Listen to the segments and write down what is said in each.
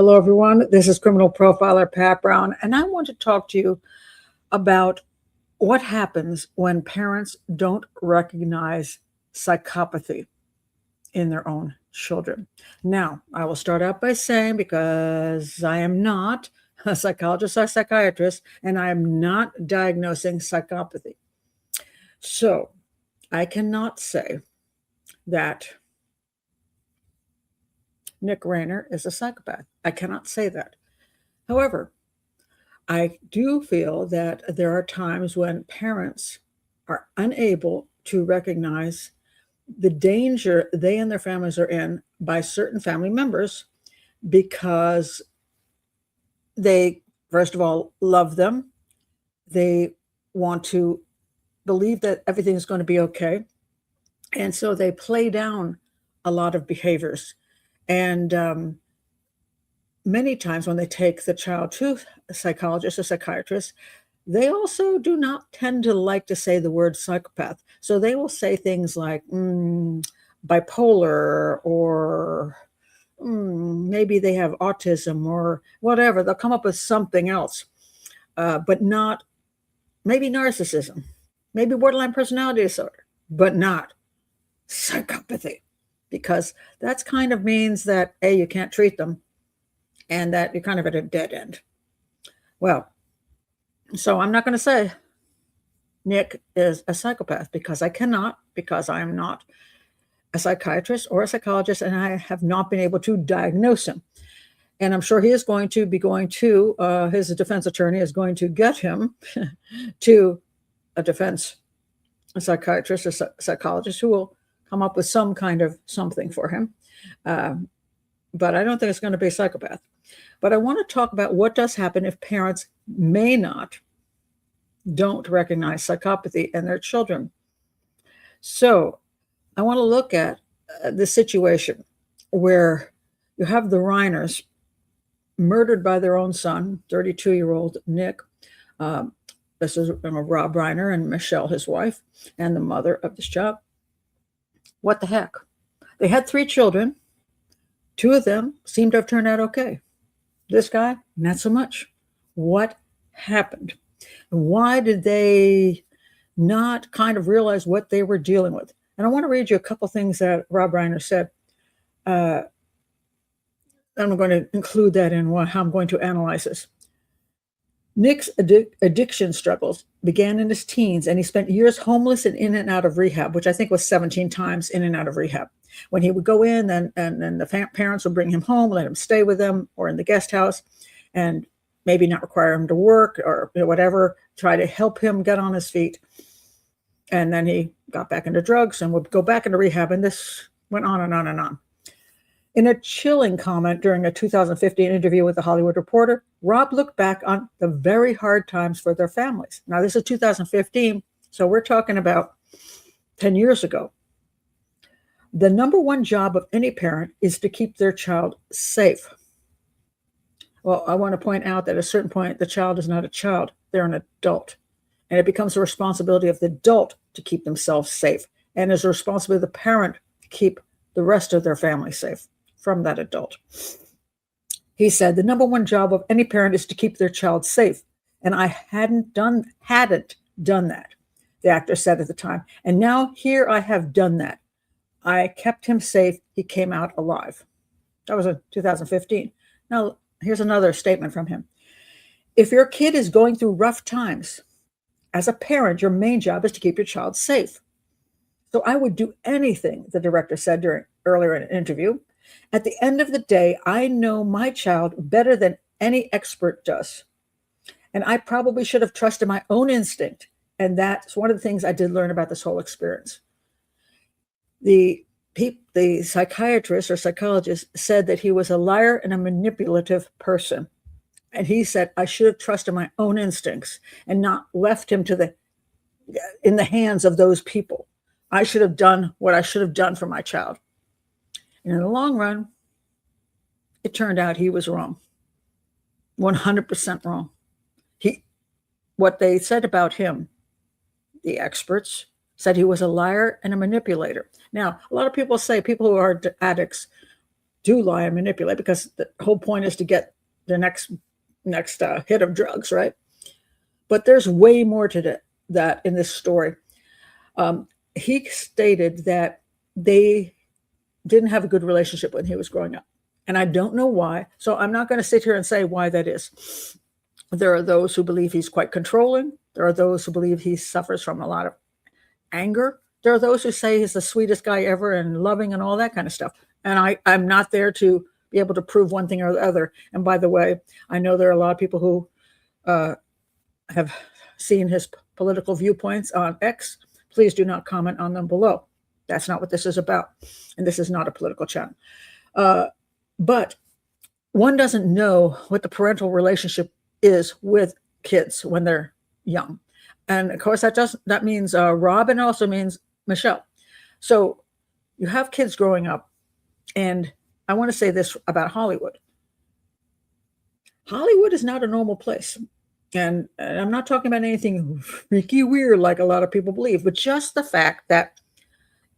Hello, everyone. This is criminal profiler Pat Brown, and I want to talk to you about what happens when parents don't recognize psychopathy in their own children. Now, I will start out by saying, because I am not a psychologist or psychiatrist, and I am not diagnosing psychopathy. So I cannot say that Nick Reiner is a psychopath. I cannot say that. However, I do feel that there are times when parents are unable to recognize the danger they and their families are in by certain family members because they, first of all, love them. They want to believe that everything is going to be okay. And so they play down a lot of behaviors. And many times when they take the child to a psychologist or psychiatrist, they also do not tend to like to say the word psychopath. So they will say things like bipolar, or maybe they have autism, or whatever. They'll come up with something else, but not maybe narcissism, maybe borderline personality disorder, but not psychopathy, because that's kind of means that A, you can't treat them, and that you're kind of at a dead end. Well, so I'm not going to say Nick is a psychopath, because I cannot, because I am not a psychiatrist or a psychologist, and I have not been able to diagnose him. And I'm sure he is going to be going to, his defense attorney is going to get him to a psychiatrist or psychologist who will come up with some kind of something for him. But I don't think it's going to be a psychopath. But I want to talk about what does happen if parents don't recognize psychopathy in their children. So I want to look at the situation where you have the Reiners murdered by their own son, 32-year-old Nick. This is Rob Reiner and Michele, his wife, and the mother of this child. What the heck? They had 3 children. 2 of them seem to have turned out okay. This guy, not so much. What happened? Why did they not kind of realize what they were dealing with? And I want to read you a couple things that Rob Reiner said. I'm going to include that in how I'm going to analyze this. Nick's addiction struggles began in his teens, and he spent years homeless and in and out of rehab, which I think was 17 times in and out of rehab. When he would go in, and the parents would bring him home, let him stay with them, or in the guest house, and maybe not require him to work or whatever, try to help him get on his feet. And then he got back into drugs and would go back into rehab, and this went on and on and on. In a chilling comment during a 2015 interview with The Hollywood Reporter, Rob looked back on the very hard times for their families. Now, this is 2015, so we're talking about 10 years ago. The number one job of any parent is to keep their child safe. Well, I want to point out that at a certain point, the child is not a child, they're an adult. And it becomes the responsibility of the adult to keep themselves safe, and is the responsibility of the parent to keep the rest of their family safe from that adult. He said, the number one job of any parent is to keep their child safe. And I hadn't done that, the actor said at the time. And now here I have done that. I kept him safe. He came out alive. That was in 2015. Now, here's another statement from him. If your kid is going through rough times, as a parent, your main job is to keep your child safe. So I would do anything, the director said earlier in an interview. At the end of the day, I know my child better than any expert does. And I probably should have trusted my own instinct. And that's one of the things I did learn about this whole experience. The psychiatrist or psychologist said that he was a liar and a manipulative person. And he said, I should have trusted my own instincts and not left him in the hands of those people. I should have done what I should have done for my child. And in the long run, it turned out he was wrong. 100% wrong. What they said about him, the experts, said he was a liar and a manipulator. Now, a lot of people say people who are addicts do lie and manipulate, because the whole point is to get the next hit of drugs, right? But there's way more to that in this story. He stated that they didn't have a good relationship when he was growing up. And I don't know why. So I'm not going to sit here and say why that is. There are those who believe he's quite controlling. There are those who believe he suffers from a lot of anger. There are those who say he's the sweetest guy ever and loving and all that kind of stuff. And I'm not there to be able to prove one thing or the other. And by the way, I know there are a lot of people who have seen his political viewpoints on X. Please do not comment on them below. That's not what this is about. And this is not a political channel. But one doesn't know what the parental relationship is with kids when they're young. And of course, that means Rob, and also means Michele. So you have kids growing up. And I want to say this about Hollywood. Hollywood is not a normal place. And I'm not talking about anything freaky weird like a lot of people believe, but just the fact that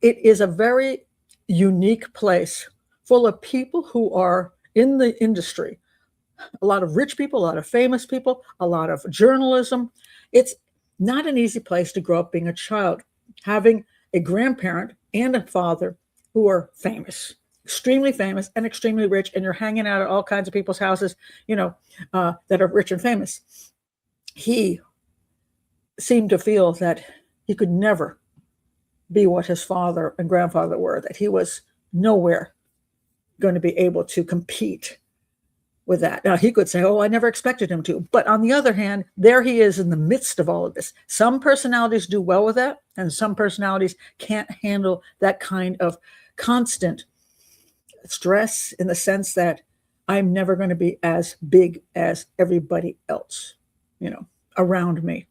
it is a very unique place full of people who are in the industry. A lot of rich people, a lot of famous people, a lot of journalism. It's not an easy place to grow up being a child, having a grandparent and a father who are famous, extremely famous and extremely rich, and you're hanging out at all kinds of people's houses, that are rich and famous. He seemed to feel that he could never be what his father and grandfather were, that he was nowhere going to be able to compete with that. Now, he could say, oh, I never expected him to. But on the other hand, there he is in the midst of all of this. Some personalities do well with that, and some personalities can't handle that kind of constant stress, in the sense that I'm never going to be as big as everybody else, around me,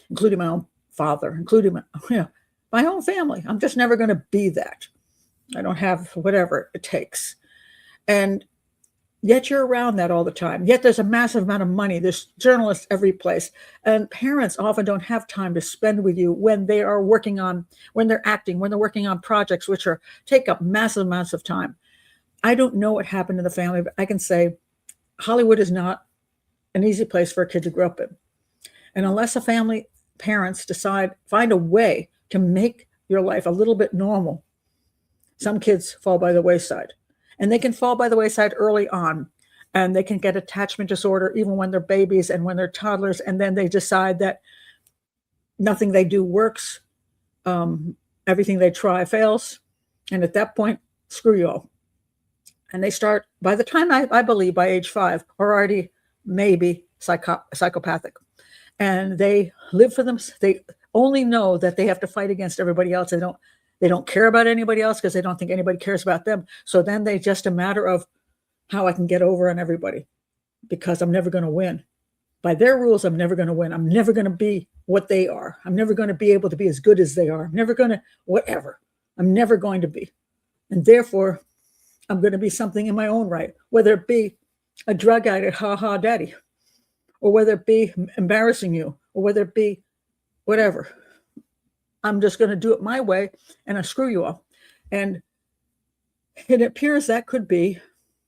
including my own father, including my own family. I'm just never going to be that. I don't have whatever it takes. And yet you're around that all the time. Yet there's a massive amount of money. There's journalists every place. And parents often don't have time to spend with you when they are when they're acting, when they're working on projects which take up massive amounts of time. I don't know what happened to the family, but I can say Hollywood is not an easy place for a kid to grow up in. And unless parents find a way to make your life a little bit normal, some kids fall by the wayside. And they can fall by the wayside early on, and they can get attachment disorder even when they're babies and when they're toddlers, and then they decide that nothing they do works, everything they try fails, and at that point, screw you all. And they start, by the time I believe by age 5, are already maybe psychopathic. And they live for them. They only know that they have to fight against everybody else. They don't care about anybody else because they don't think anybody cares about them. So then they just a matter of how I can get over on everybody, because I'm never going to win. By their rules, I'm never going to win. I'm never going to be what they are. I'm never going to be able to be as good as they are. I'm never going to, whatever. I'm never going to be. And therefore, I'm going to be something in my own right, whether it be a drug addict, ha daddy, or whether it be embarrassing you, or whether it be whatever. I'm just going to do it my way, and I screw you all. And it appears that could be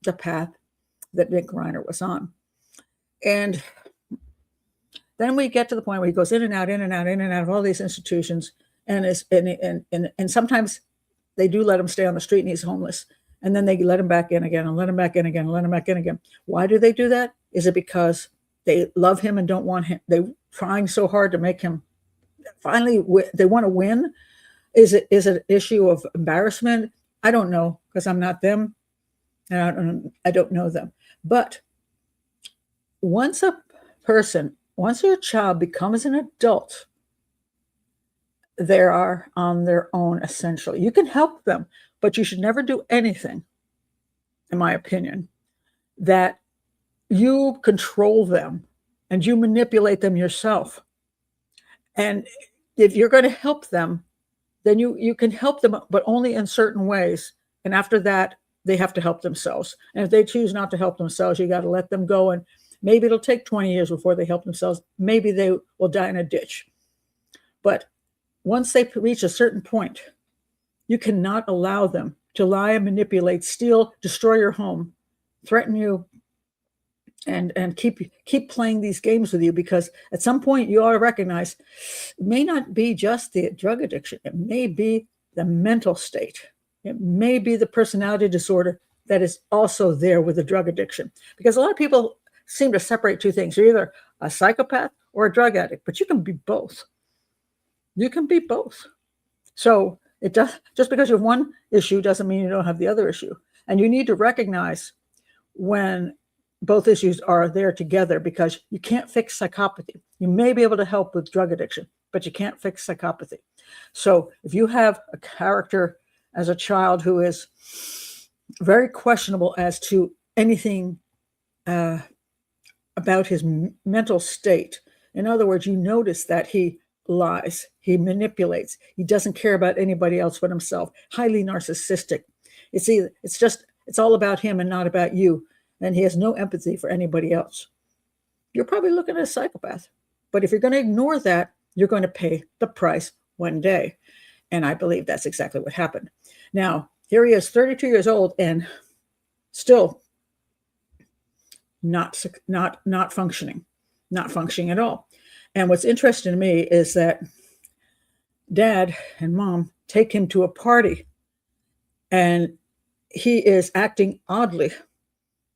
the path that Nick Reiner was on. And then we get to the point where he goes in and out of all these institutions, and sometimes they do let him stay on the street and he's homeless. And then they let him back in again and let him back in again and let him back in again. Why do they do that? Is it because they love him and don't want him? They're trying so hard to make him finally, they want to win. Is it an issue of embarrassment? I don't know, because I'm not them, and I don't know them. But once your child becomes an adult, they are on their own essentially. You can help them, but you should never do anything, in my opinion, that you control them and you manipulate them yourself. And if you're going to help them, then you can help them, but only in certain ways. And after that, they have to help themselves. And if they choose not to help themselves, you got to let them go. And maybe it'll take 20 years before they help themselves. Maybe they will die in a ditch. But once they reach a certain point, you cannot allow them to lie and manipulate, steal, destroy your home, threaten you, and keep playing these games with you, because at some point you ought to recognize it may not be just the drug addiction. It may be the mental state. It may be the personality disorder that is also there with the drug addiction. Because a lot of people seem to separate two things. You're either a psychopath or a drug addict, but you can be both. You can be both. So it does, just because you have one issue doesn't mean you don't have the other issue. And you need to recognize when both issues are there together, because you can't fix psychopathy. You may be able to help with drug addiction, but you can't fix psychopathy. So if you have a character as a child who is very questionable as to anything about his mental state, in other words, you notice that he lies, he manipulates, he doesn't care about anybody else but himself, highly narcissistic. It's all about him and not about you. And he has no empathy for anybody else. You're probably looking at a psychopath. But if you're going to ignore that, you're going to pay the price one day. And I believe that's exactly what happened. Now, here he is, 32 years old, and still not functioning at all. And what's interesting to me is that Dad and Mom take him to a party, and he is acting oddly.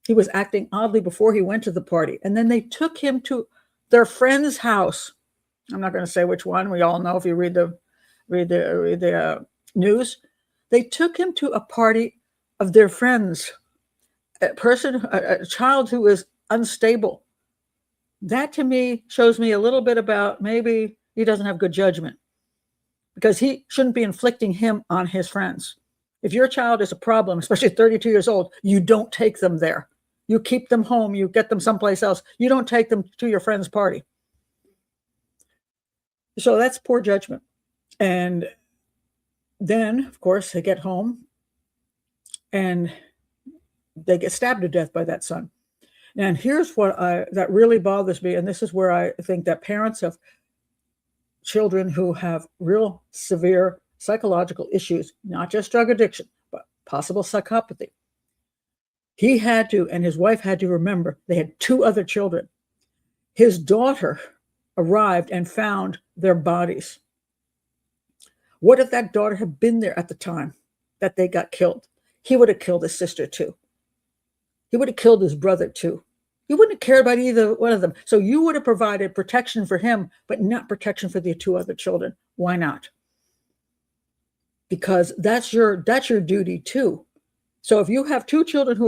He was acting oddly before he went to the party. And then they took him to their friend's house. I'm not going to say which one. We all know if you read the news. They took him to a party of their friends, a child who is unstable. That to me shows me a little bit about maybe he doesn't have good judgment, because he shouldn't be inflicting him on his friends. If your child is a problem, especially 32 years old, you don't take them there. You keep them home. You get them someplace else. You don't take them to your friend's party. So that's poor judgment. And then, of course, they get home and they get stabbed to death by that son. And here's what that really bothers me. And this is where I think that parents of children who have real severe psychological issues, not just drug addiction, but possible psychopathy. He had to, and his wife had to remember, they had 2 other children. His daughter arrived and found their bodies. What if that daughter had been there at the time that they got killed? He would have killed his sister too. He would have killed his brother too. You wouldn't have cared about either one of them. So you would have provided protection for him, but not protection for the 2 other children. Why not? Because that's your duty too. So if you have 2 children who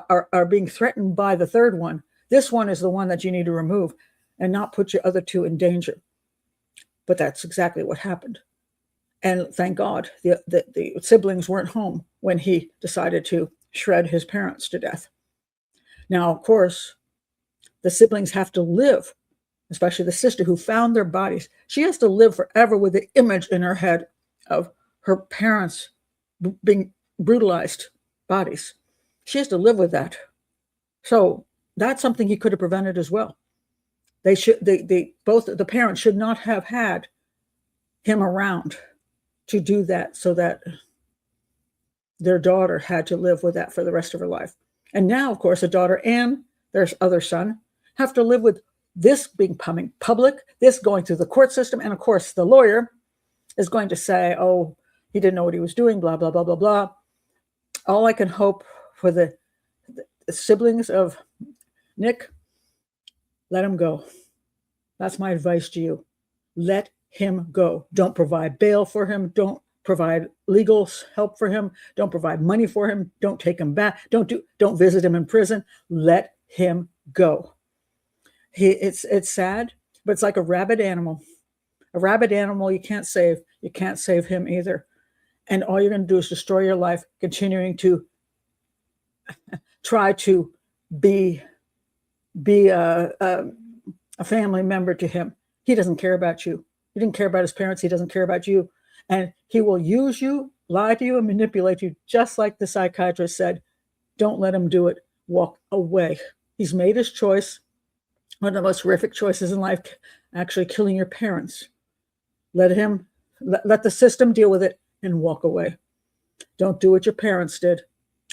are being threatened by the third one, this one is the one that you need to remove and not put your other 2 in danger. But that's exactly what happened. And thank God the siblings weren't home when he decided to shred his parents to death. Now, of course, the siblings have to live, especially the sister who found their bodies. She has to live forever with the image in her head of her parents being brutalized bodies. She has to live with that. So that's something he could have prevented as well. Both the parents should not have had him around to do that, so that their daughter had to live with that for the rest of her life. And now, of course, the daughter and their other son have to live with this becoming public, this going through the court system. And of course, the lawyer is going to say, oh, he didn't know what he was doing, blah, blah, blah, blah, blah. All I can hope for the siblings of Nick, let him go. That's my advice to you. Let him go. Don't provide bail for him. Don't provide legal help for him. Don't provide money for him. Don't take him back. Don't visit him in prison. Let him go. It's sad, but it's like a rabid animal. A rabid animal you can't save. You can't save him either. And all you're going to do is destroy your life, continuing to try to be a family member to him. He doesn't care about you. He didn't care about his parents. He doesn't care about you. And he will use you, lie to you, and manipulate you, just like the psychiatrist said. Don't let him do it. Walk away. He's made his choice. One of the most horrific choices in life, actually killing your parents. Let the system deal with it and walk away. Don't do what your parents did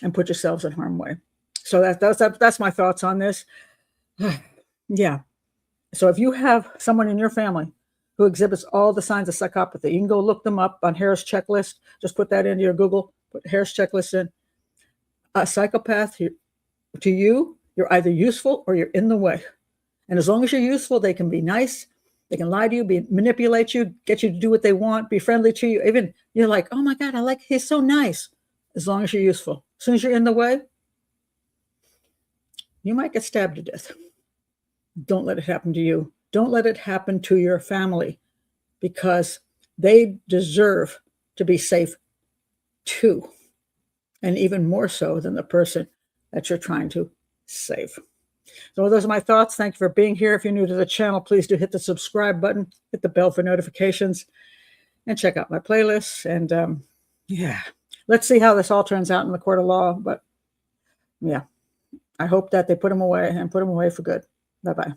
and put yourselves in harm's way. So that's my thoughts on this. Yeah. So if you have someone in your family who exhibits all the signs of psychopathy, you can go look them up on Harris checklist. Just put that into your Google, put Harris checklist in. A psychopath, to you, you're either useful or you're in the way. And as long as you're useful, they can be nice. They can lie to you, manipulate you, get you to do what they want, be friendly to you. Even you're like, oh my God, he's so nice. As long as you're useful. As soon as you're in the way, you might get stabbed to death. Don't let it happen to you. Don't let it happen to your family, because they deserve to be safe too. And even more so than the person that you're trying to save. So those are my thoughts. Thank you for being here. If you're new to the channel, please do hit the subscribe button, hit the bell for notifications, and check out my playlists. And yeah, let's see how this all turns out in the court of law. But yeah, I hope that they put them away and put them away for good. Bye-bye.